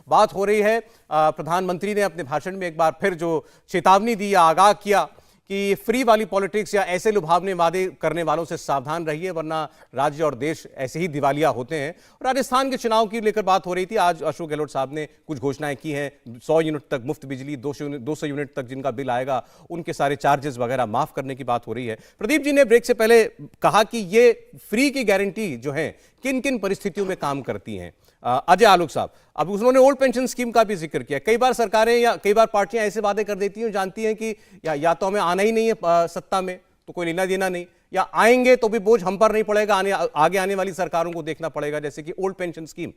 बात हो रही है, प्रधानमंत्री ने अपने भाषण में एक बार फिर जो चेतावनी दी या आगाह किया कि फ्री वाली पॉलिटिक्स या ऐसे लुभावने वादे करने वालों से सावधान रहिए, वरना राज्य और देश ऐसे ही दिवालिया होते हैं। राजस्थान के चुनाव की लेकर बात हो रही थी। आज अशोक गहलोत साहब ने कुछ घोषणाएं की हैं, 100 यूनिट तक मुफ्त बिजली, 200 यूनिट तक जिनका बिल आएगा उनके सारे चार्जेस वगैरह माफ करने की बात हो रही है। प्रदीप जी ने ब्रेक से पहले कहा कि ये फ्री की गारंटी जो है किन किन परिस्थितियों में काम करती हैं। अजय आलोक साहब, अब उन्होंने ओल्ड पेंशन स्कीम का भी जिक्र किया। कई बार सरकारें या कई बार पार्टियां ऐसे वादे कर देती हैं, जानती हैं कि या तो हमें आना ही नहीं है सत्ता में तो कोई लेना देना नहीं, या आएंगे तो भी बोझ हम पर नहीं पड़ेगा, आगे आने वाली सरकारों को देखना पड़ेगा, जैसे कि ओल्ड पेंशन स्कीम।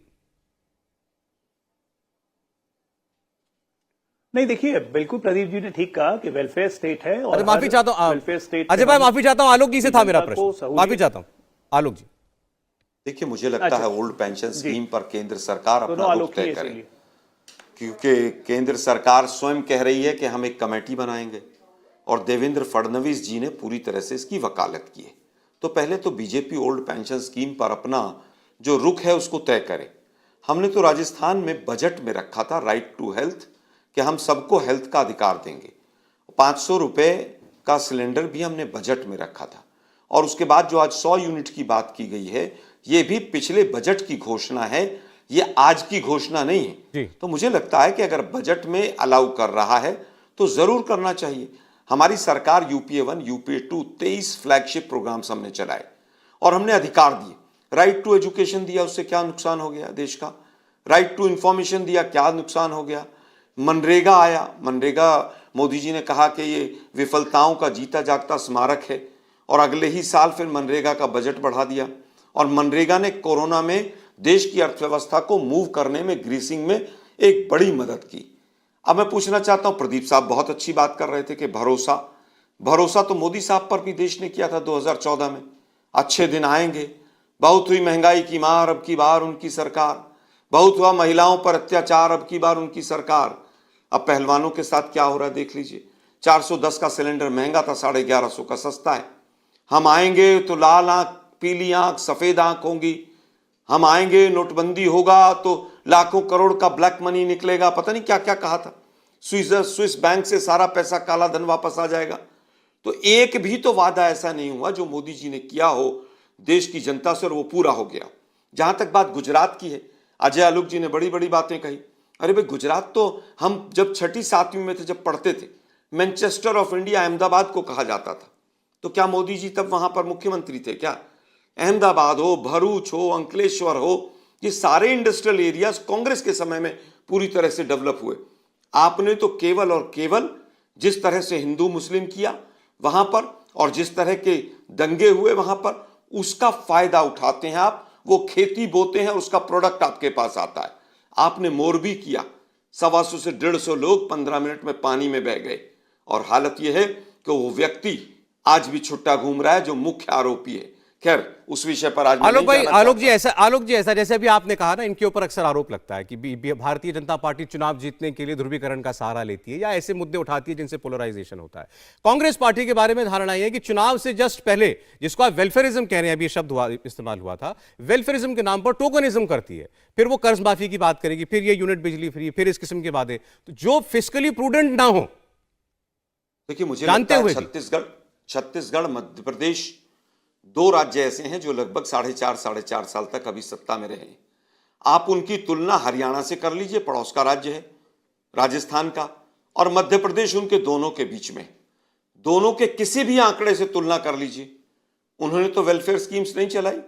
नहीं, देखिए, बिल्कुल प्रदीप जी ने ठीक कहा कि वेलफेयर स्टेट है। और माफी चाहता हूं वेलफेयर स्टेट, अजय भाई माफी चाहता हूं, आलोक जी से था मेरा प्रश्न, माफी चाहता हूं आलोक जी। देखिए, मुझे लगता है ओल्ड पेंशन स्कीम पर केंद्र सरकार अपना रुख तय करे, क्योंकि केंद्र सरकार स्वयं कह रही है कि हम एक कमेटी बनाएंगे और देवेंद्र फडणवीस जी ने पूरी तरह से इसकी वकालत की है। तो पहले तो बीजेपी ओल्ड पेंशन स्कीम पर अपना जो रुख है उसको तय करे। हमने तो राजस्थान में बजट में रखा था राइट टू हेल्थ, कि हम सबको हेल्थ का अधिकार देंगे। 500 रुपए का सिलेंडर भी हमने बजट में रखा था। और उसके बाद जो आज 100 यूनिट की बात की गई है, ये भी पिछले बजट की घोषणा है, ये आज की घोषणा नहीं है। तो मुझे लगता है कि अगर बजट में अलाउ कर रहा है तो जरूर करना चाहिए। हमारी सरकार यूपीए 1, यूपीए 2 23 फ्लैगशिप प्रोग्राम्स हमने चलाए और हमने अधिकार दिए। राइट टू एजुकेशन दिया, उससे क्या नुकसान हो गया देश का? राइट टू इंफॉर्मेशन दिया, क्या नुकसान हो गया? मनरेगा आया, मनरेगा मोदी जी ने कहा कि ये विफलताओं का जीता जागता स्मारक है, और अगले ही साल फिर मनरेगा का बजट बढ़ा दिया। और मनरेगा ने कोरोना में देश की अर्थव्यवस्था को मूव करने में, ग्रीसिंग में एक बड़ी मदद की। अब मैं पूछना चाहता हूं, प्रदीप साहब बहुत अच्छी बात कर रहे थे कि भरोसा तो मोदी साहब पर भी देश ने किया था 2014 में। अच्छे दिन आएंगे, बहुत हुई महंगाई की मार, अब की बार उनकी सरकार, बहुत हुआ महिलाओं पर अत्याचार, अब की बार उनकी सरकार। अब पहलवानों के साथ क्या हो रहा है देख लीजिए। 410 का सिलेंडर महंगा था, 1150 का सस्ता है। हम आएंगे तो लाल आंख, पीली आंख, सफेद आंख होंगी। हम आएंगे, नोटबंदी होगा तो लाखों करोड़ का ब्लैक मनी निकलेगा, पता नहीं क्या क्या कहा था। स्विस बैंक से सारा पैसा, काला धन वापस आ जाएगा। तो एक भी तो वादा ऐसा नहीं हुआ जो मोदी जी ने किया हो देश की जनता से और वो पूरा हो गया। जहां तक बात गुजरात की है, अजय आलोक जी ने बड़ी बड़ी बातें कही। अरे भाई, गुजरात तो हम जब 6ठी 7वीं में थे, जब पढ़ते थे, मैनचेस्टर ऑफ इंडिया अहमदाबाद को कहा जाता था। तो क्या मोदी जी तब वहां पर मुख्यमंत्री थे क्या? अहमदाबाद हो, भरूच हो, अंकलेश्वर हो, ये सारे इंडस्ट्रियल एरियाज कांग्रेस के समय में पूरी तरह से डेवलप हुए। आपने तो केवल और केवल जिस तरह से हिंदू मुस्लिम किया वहां पर, और जिस तरह के दंगे हुए वहां पर, उसका फायदा उठाते हैं आप। वो खेती बोते हैं, उसका प्रोडक्ट आपके पास आता है। आपने मोरबी किया, 125 से 150 लोग 15 मिनट में पानी में बह गए। और हालत यह है कि वो व्यक्ति आज भी छुट्टा घूम रहा है जो मुख्य आरोपी है। खैर, उस विषय पर आज आलोक जी ऐसा जैसे अभी आपने कहा ना, इनके ऊपर अक्सर आरोप लगता है कि भारतीय जनता पार्टी चुनाव जीतने के लिए ध्रुवीकरण का सहारा लेती है या ऐसे मुद्दे उठाती है जिनसे पोलराइजेशन होता है। कांग्रेस पार्टी के बारे में धारणा यह है कि चुनाव से जस्ट पहले, जिसको आप वेलफेयरिज्म कह रहे हैं, अभी शब्द इस्तेमाल हुआ था, वेलफेयरिज्म के नाम पर टोकनिज्म करती है। फिर वो कर्ज माफी की बात करेगी, फिर ये यूनिट बिजली फ्री, फिर इस किस्म के वादे, तो जो फिस्कली प्रूडेंट ना हो। देखिए, मुझे जानते हुए छत्तीसगढ़, मध्य प्रदेश 2 राज्य ऐसे हैं जो लगभग 4.5 साल तक अभी सत्ता में रहे। आप उनकी तुलना हरियाणा से कर लीजिए, पड़ोस का राज्य है, राजस्थान का, और मध्य प्रदेश उनके दोनों के बीच में। दोनों के किसी भी आंकड़े से तुलना कर लीजिए, उन्होंने तो वेलफेयर स्कीम्स नहीं चलाई।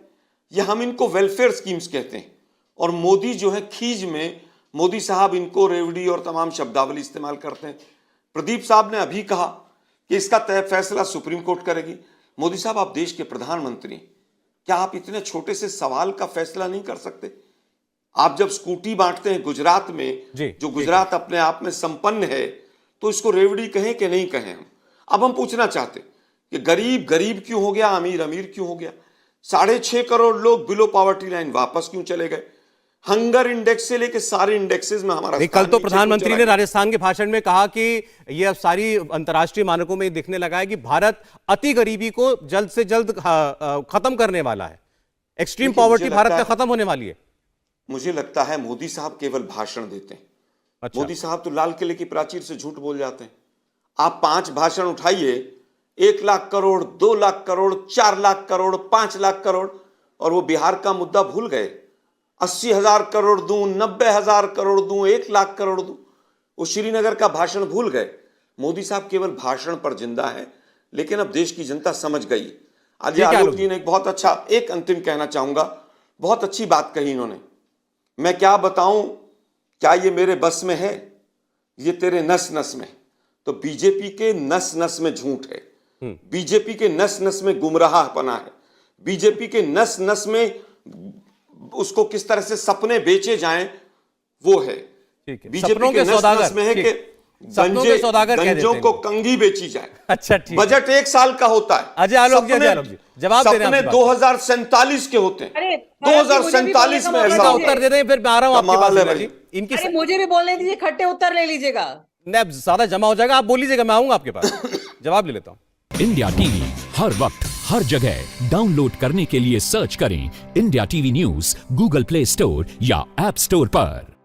या हम इनको वेलफेयर स्कीम्स कहते हैं। और मोदी जो है खीज में, मोदी साहब इनको रेवड़ी और तमाम शब्दावली इस्तेमाल करते हैं। प्रदीप साहब ने अभी कहा कि इसका तय फैसला सुप्रीम कोर्ट करेगी। मोदी साहब, आप देश के प्रधानमंत्री, क्या आप इतने छोटे से सवाल का फैसला नहीं कर सकते? आप जब स्कूटी बांटते हैं गुजरात में, जो गुजरात अपने आप में संपन्न है, तो इसको रेवड़ी कहें कि नहीं कहें? अब हम पूछना चाहते कि गरीब गरीब क्यों हो गया, अमीर अमीर क्यों हो गया? 6.5 करोड़ लोग बिलो पॉवर्टी लाइन वापस क्यों चले गए? हंगर इंडेक्स से लेके सारे इंडेक्सेस में हमारा कल तो प्रधानमंत्री ने राजस्थान के भाषण में कहा कि ये अब सारी अंतर्राष्ट्रीय मानकों में दिखने लगा है कि भारत अति गरीबी को जल्द से जल्द खत्म करने वाला है। एक्सट्रीम पॉवर्टी भारत में खत्म होने वाली है। मुझे लगता है मोदी साहब केवल भाषण देते हैं। अच्छा। मोदी साहब तो लाल किले की प्राचीर से झूठ बोल जाते हैं। आप 5 भाषण उठाइए, 1 लाख करोड़, 2 लाख करोड़, 4 लाख करोड़, 5 लाख करोड़, और वो बिहार का मुद्दा भूल गए। 80,000 करोड़ दूं, 90,000 करोड़ दूं, 1 लाख करोड़ दूं, वो श्रीनगर का भाषण भूल गए। मोदी साहब केवल भाषण पर जिंदा है, लेकिन अब देश की जनता समझ गई। आज आलोक जी ने एक बहुत अच्छा, एक अंतिम कहना चाहूंगा, बहुत अच्छी बात कही इन्होंने। मैं क्या बताऊं, क्या ये मेरे बस में है, ये तेरे नस नस में। तो बीजेपी के नस नस में झूठ है, बीजेपी के नस नस में गुमराहपना है, बीजेपी के नस नस में उसको किस तरह से सपने बेचे जाएं वो है। बीजेपी के नस नस में है कि गंजों को कंघी बेची जाए। अच्छा, ठीक। बजट 1 साल का होता है। अजय आलोक जी जवाब दे रहे हैं। सपने 2047 के होते हैं। 2047 में ऐसा उत्तर दे दें, फिर मैं आ रहा हूं आपके पास। इनकी अरे मुझे भी बोलने दीजिए, खट्टे उत्तर ले लीजिएगा। नहीं, ज्यादा जमा हो जाएगा, आप बोल लीजिएगा, मैं आऊंगा आपके पास, जवाब ले लेता हूं। इंडिया टीवी हर वक्त हर जगह डाउनलोड करने के लिए सर्च करें India TV news Google play store या ऐप स्टोर पर।